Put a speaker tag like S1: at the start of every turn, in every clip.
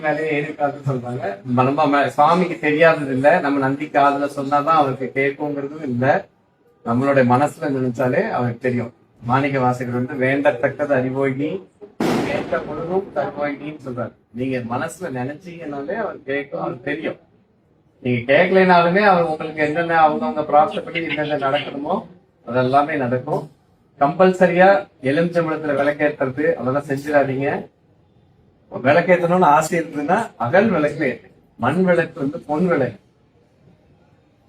S1: மேலே ஏறிக்காதுன்னு சொல்றாங்க. நம்ம சுவாமிக்கு தெரியாதது இல்ல, நம்ம நந்தி காதுல சொன்னாதான் அவருக்கு கேட்குங்கிறதும் இல்ல. நம்மளுடைய மனசுல நினைச்சாலே அவருக்கு தெரியும். மாணிக்க வாசகர் வந்து வேண்டத்தக்கது அறிவோயினி கேட்க பொழுதும் தருவோயினின்னு சொல்றாரு. நீங்க மனசுல நினைச்சீங்கன்னாலே அவர் கேட்கும், அவருக்கு தெரியும். நீங்க கேட்கலைனாலுமே அவர் உங்களுக்கு என்னென்ன அவங்கவுங்க ப்ராசப்படி என்னென்ன நடக்கணுமோ அதெல்லாமே நடக்கும். கம்பல்சரியா எலுமிச்சம்பழத்துல விளக்கேற்றுறது அதெல்லாம் செஞ்சிடாதீங்க. விளக்கேற்றணும்னு ஆசை இருக்குதுன்னா அகல் விளக்கு, மண் விளக்கு வந்து பொன் விளக்கு,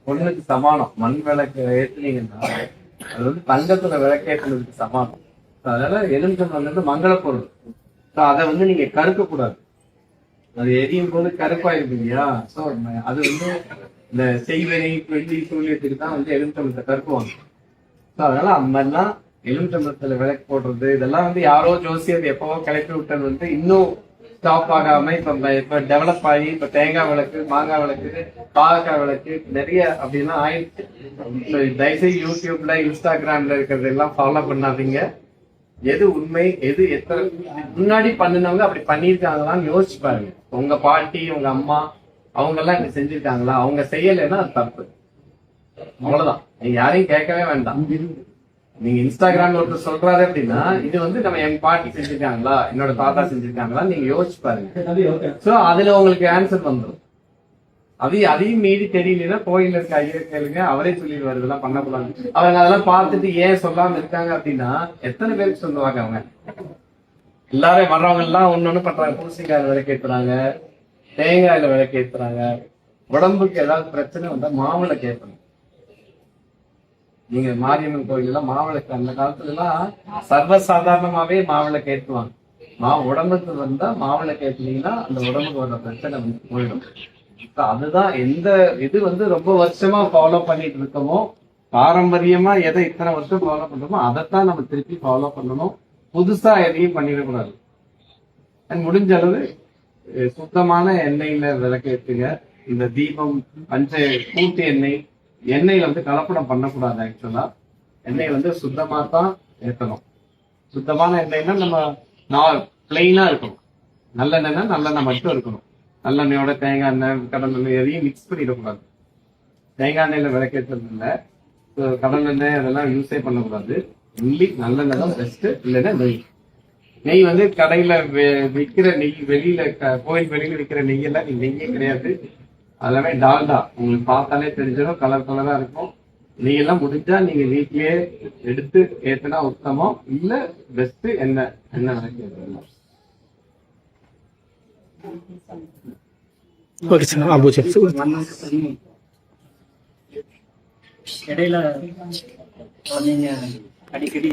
S1: பொண்ணுக்கு சமானம். மண் விளக்கு ஏற்றுனீங்கன்னா அது வந்து தங்கத்துல விளக்கேற்றுனதுக்கு சமானம். அதனால எலுமிச்சம்பழம் வந்து மங்கள பொருள். அதை வந்து நீங்க கருக்க கூடாது. அது எரியும் போது கருப்பாயிருக்கு இல்லையா? சோ அது வந்து இந்த செய்வனை வெள்ளி சூழியத்துக்கு தான் வந்து எலுமிச்சம்பழத்தை கருக்குவாங்க. ஸோ அதனால அந்த மாதிரிலாம் எலுமிச்சம்பழத்துல விளக்கு போடுறது இதெல்லாம் வந்து யாரோ ஜோசியர் எப்பவோ கிளப்பி விட்டது வந்து இன்னும் ஸ்டாப் ஆகாம இப்ப டெவலப் ஆகி இப்ப தேங்காய் விளக்கு, மாங்காய் விளக்கு, பாகக்காய் விளக்கு நிறைய அப்படின்னா ஆயிடுச்சு. தயவுசெய்து யூடியூப்ல இன்ஸ்டாகிராம்ல இருக்கிறது எல்லாம் ஃபாலோ பண்ணாதீங்க. எது உண்மை, எது எத்தனை முன்னாடி பண்ணினவங்க அப்படி பண்ணியிருக்காங்களான்னு யோசிச்சு பாருங்க. உங்க பாட்டி, உங்க அம்மா அவங்க எல்லாம் இப்படி செஞ்சிருக்காங்களா? அவங்க செய்யலைன்னா அது தப்பு. அவ்வளவுதான். நீங்க யாரையும் கேட்கவே வேண்டாம். நீங்க இன்ஸ்டாகிராம்ல ஒருத்தர் சொல்றாரு அப்படின்னா இது வந்து நம்ம என் பாட்டி செஞ்சிருக்காங்களா, என்னோட தாத்தா செஞ்சிருக்காங்களா நீங்க யோசிச்சு பாருங்க. சோ அதுல உங்களுக்கு ஆன்சர் வந்துடும். அதையும் மீறி தெரியலன்னா கோயில்ல இருக்க ஐயா கேளுங்க, அவரே சொல்லிடுவாரு இதெல்லாம் பண்ணக்கூடாது. அவங்க அதெல்லாம் பார்த்துட்டு ஏன் சொல்லாம இருக்காங்க அப்படின்னா எத்தனை பேருக்கு சொல்லுவாங்க? அவங்க எல்லாரும் வர்றவங்க எல்லாம் ஒண்ணு பண்றாங்க. பூசணிக்காயில விளக்கேற்றுறாங்க, தேங்காயில விளக்கேற்றுறாங்க. உடம்புக்கு ஏதாவது பிரச்சனை வந்தா மாவுளை கேட்பணும். நீங்க மாரியம்மன் கோயில் எல்லாம் மாவிளக்கு அந்த காலத்துல எல்லாம் சர்வசாதாரணமாவே மாவிளக்கு ஏற்றுவாங்க. உடம்புக்கு வந்தா மாவிளக்கு ஏற்றுனீங்கன்னா அந்த உடம்புக்கு வர பிரச்சனை வந்து போயிடும். அதுதான் எந்த இது வந்து ரொம்ப வருஷமா ஃபாலோ பண்ணிட்டு இருக்கோமோ, பாரம்பரியமா எதை இத்தனை வருஷம் ஃபாலோ பண்றோமோ அதைத்தான் நம்ம திருப்பி ஃபாலோ பண்ணணும். புதுசா எதையும் பண்ணிடக்கூடாது. முடிஞ்ச அளவு சுத்தமான எண்ணெயில விளக்கேற்றுங்க. இந்த தீபம் கூட்டு எண்ணெயில வந்து கலப்படம் பண்ணக்கூடாது. ஆக்சுவலா எண்ணெய் வந்து சுத்தமா தான் ஏற்றணும். சுத்தமான எண்ணெய்னா நம்ம பிளெயினா இருக்கணும். நல்லெண்ணெய்னா நல்லெண்ணெய் மட்டும் இருக்கணும். நல்லெண்ணெயோட தேங்காய் எண்ணெய், கடல் எண்ணெய் எதையும் மிக்ஸ் பண்ணிடக்கூடாது. தேங்காய் எண்ணெயில விளக்கேற்றது இல்லை, கடல் எண்ணெய் அதெல்லாம் யூஸே பண்ணக்கூடாது. ஒன்லி நல்லெண்ணெய் தான் பெஸ்ட். இல்லைன்னா நெய் வந்து கடையில விற்கிற நெய், வெளியில கோயில் வெளியில விற்கிற நெய்யெல்லாம் நெய்யே கிடையாது. அதெல்லாமே டால்டா. உங்களுக்கு பார்த்தாலே தெரிஞ்சிடும், கலர் கலரா இருக்கும். நீங்க எல்லாம் முடிஞ்சா நீங்க வீட்லயே எடுத்து ஏத்துனா உத்தமம். இல்ல பெஸ்ட் என்ன
S2: இடையில அடிக்கடி